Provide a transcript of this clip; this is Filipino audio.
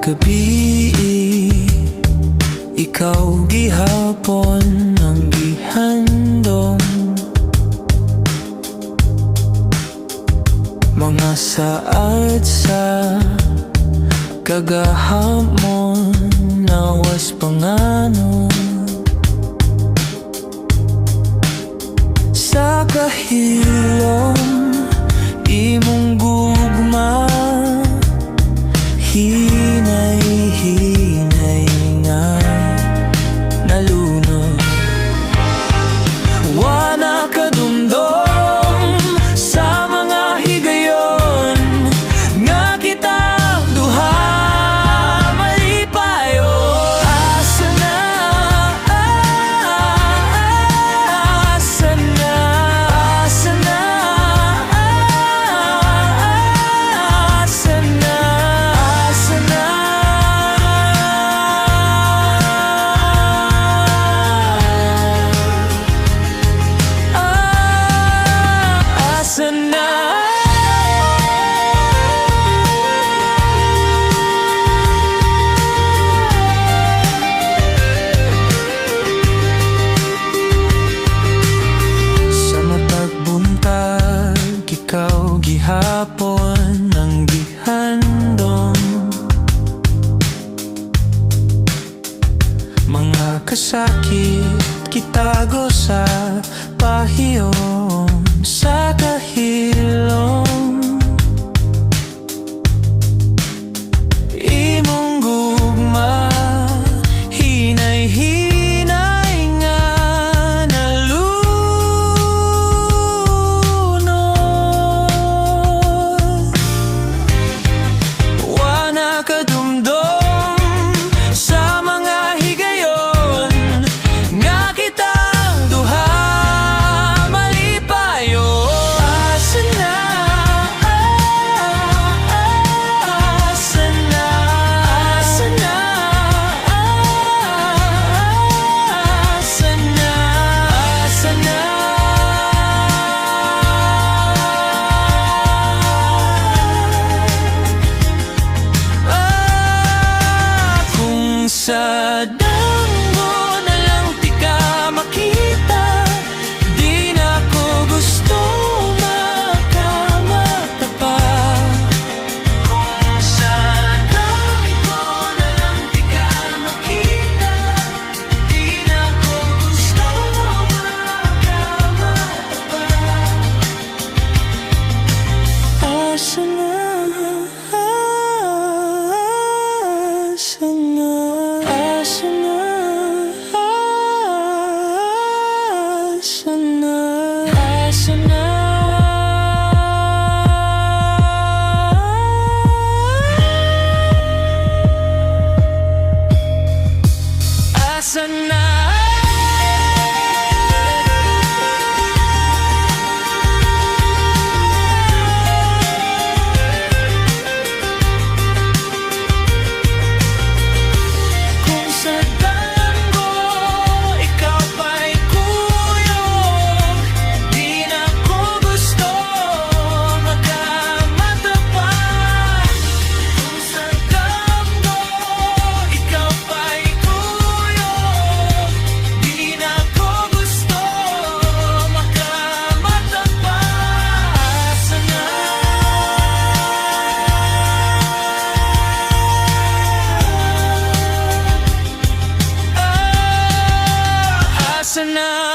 gabi, ikaw gihapon ang gihandom. Mga saad sa kagahamon, nawas panganon. Sa kahilom, imong gugma, hinay-hinay nga nalunod. Wana kadumdom sa mga higayon, nga kita duha malipayo. Asa na, asa na, asa na, asa na, asa na. Asa na. Sa matagbuntag, ikaw gihapon ang gihandom. Mga kasakit kitago sa pahiyom. Sa kahilom, imong gugma, hinay-hinay nga nalunod. Wana kadumdom sa mga higayon, nga kita duha malipayo. Asa na, asa na, asa na, asa na, asa na. Kung sa damo na lang di ka makita, di na ko gusto makamata pa. Kung sa damo na lang di ka makita, di na ko gusto makamata pa. Asa na, asa na, asa na, asa na, asa na. Asa na. Kung sa damo, ikaw pa'y kuyog, di na ko gusto makamata pa. Kung sa damo, ikaw pa'y kuyog, di na ko gusto makamata pa. Asa na. Asa na.